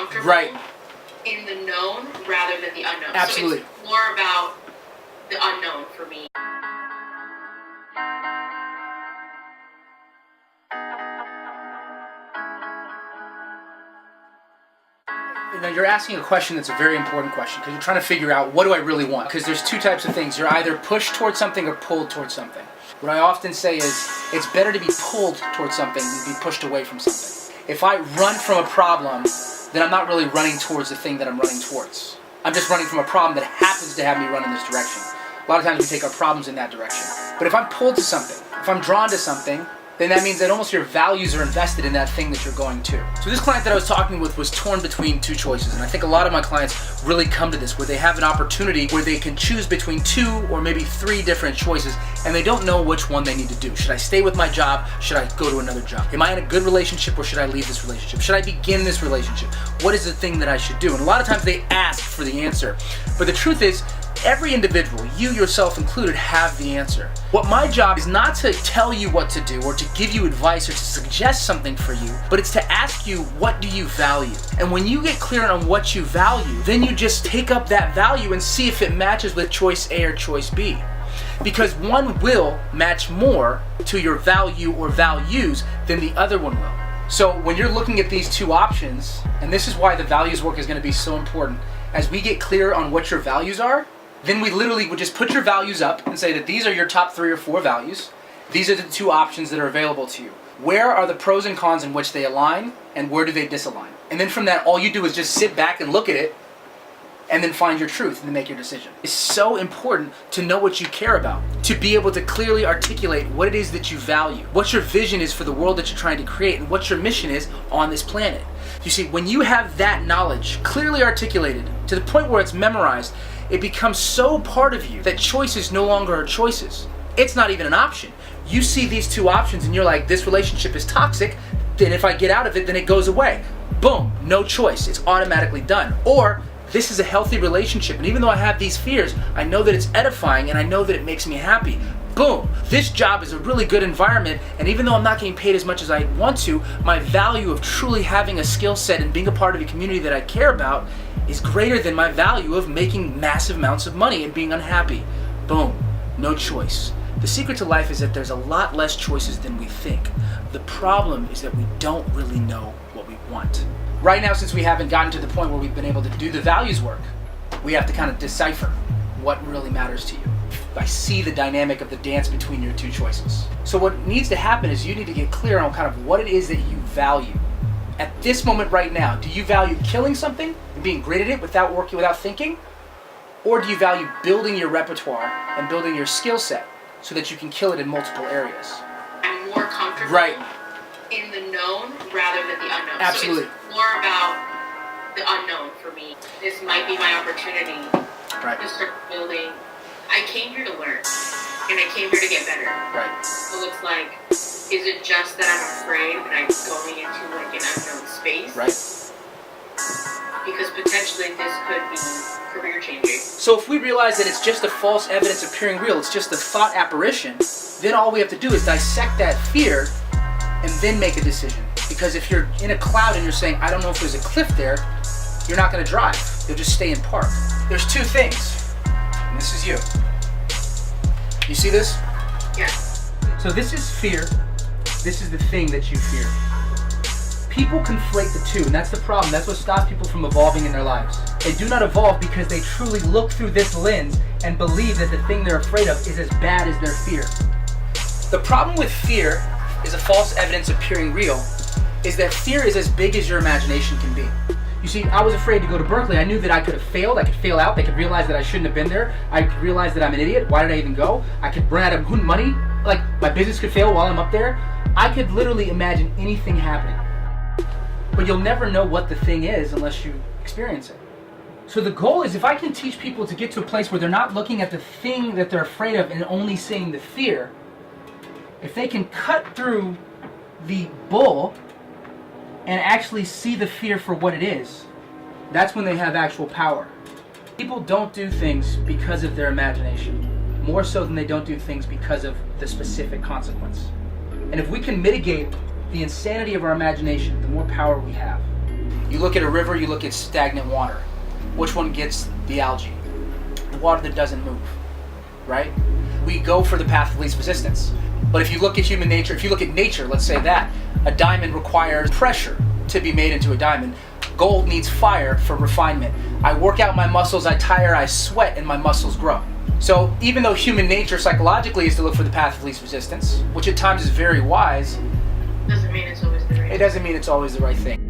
comfortable in the known rather than the unknown. Absolutely. So it's more about the unknown for me. Now you're asking a question that's a very important question because you're trying to figure out, what do I really want? Because there's two types of things. You're either pushed towards something or pulled towards something. What I often say is, it's better to be pulled towards something than be pushed away from something. If I run from a problem, then I'm not really running towards the thing that I'm running towards. I'm just running from a problem that happens to have me run in this direction. A lot of times we take our problems in that direction. But if I'm pulled to something, if I'm drawn to something, then that means that almost your values are invested in that thing that you're going to. So this client that I was talking with was torn between two choices, and I think a lot of my clients really come to this where they have an opportunity where they can choose between 2 or maybe 3 different choices, and they don't know which one they need to do. Should I stay with my job? Should I go to another job? Am I in a good relationship or should I leave this relationship? Should I begin this relationship? What is the thing that I should do? And a lot of times they ask for the answer, but the truth is, every individual, you yourself included, have the answer. What my job is not to tell you what to do or to give you advice or to suggest something for you, but it's to ask you, what do you value? And when you get clear on what you value, then you just take up that value and see if it matches with choice A or choice B. Because one will match more to your value or values than the other one will. So when you're looking at these two options, and this is why the values work is going to be so important, as we get clear on what your values are, then we literally would just put your values up and say that these are your top 3 or 4 values. These are the 2 options that are available to you. Where are the pros and cons in which they align, and where do they disalign? And then from that, all you do is just sit back and look at it, and then find your truth and then make your decision. It's so important to know what you care about, to be able to clearly articulate what it is that you value, what your vision is for the world that you're trying to create, and what your mission is on this planet. You see, when you have that knowledge clearly articulated to the point where it's memorized, it becomes so part of you that choices no longer are choices. It's not even an option. You see these 2 options and you're like, this relationship is toxic, then if I get out of it, then it goes away. Boom, no choice, it's automatically done. Or, this is a healthy relationship, and even though I have these fears, I know that it's edifying and I know that it makes me happy. Boom, this job is a really good environment, and even though I'm not getting paid as much as I want to, my value of truly having a skill set and being a part of a community that I care about is greater than my value of making massive amounts of money and being unhappy. Boom, no choice. The secret to life is that there's a lot less choices than we think. The problem is that we don't really know what we want. Right now, since we haven't gotten to the point where we've been able to do the values work, we have to kind of decipher what really matters to you. I see the dynamic of the dance between your 2 choices. So what needs to happen is you need to get clear on kind of what it is that you value. At this moment right now, do you value killing something and being great at it without working, without thinking? Or do you value building your repertoire and building your skill set so that you can kill it in multiple areas? I'm more comfortable in the known rather than the unknown. Absolutely. So it's more about the unknown for me. This might be my opportunity to start building. I came here to learn, and I came here to get better. So it's like, is it just that I'm afraid that I'm going into like an unknown space? Because potentially this could be career changing. So if we realize that it's just a false evidence appearing real, it's just a thought apparition, then all we have to do is dissect that fear and then make a decision. Because if you're in a cloud and you're saying, I don't know if there's a cliff there, you're not going to drive. You'll just stay in park. There's 2 things, and this is you. You see this? Yes. So this is fear. This is the thing that you fear. People conflate the 2, and that's the problem. That's what stops people from evolving in their lives. They do not evolve because they truly look through this lens and believe that the thing they're afraid of is as bad as their fear. The problem with fear is a false evidence appearing real, is that fear is as big as your imagination can be. You see, I was afraid to go to Berkeley. I knew that I could have failed. I could fail out. They could realize that I shouldn't have been there. I could realize that I'm an idiot. Why did I even go? I could run out of money. Like, my business could fail while I'm up there. I could literally imagine anything happening. But you'll never know what the thing is unless you experience it. So the goal is, if I can teach people to get to a place where they're not looking at the thing that they're afraid of and only seeing the fear, if they can cut through the bull and actually see the fear for what it is, that's when they have actual power. People don't do things because of their imagination, more so than they don't do things because of the specific consequence. And if we can mitigate the insanity of our imagination, the more power we have. You look at a river, you look at stagnant water. Which one gets the algae? The water that doesn't move, right? We go for the path of least resistance. But if you look at human nature, if you look at nature, let's say that, a diamond requires pressure to be made into a diamond. Gold needs fire for refinement. I work out my muscles, I tire, I sweat, and my muscles grow. So even though human nature psychologically is to look for the path of least resistance, which at times is very wise, doesn't mean it's always the right thing. It doesn't mean it's always the right thing.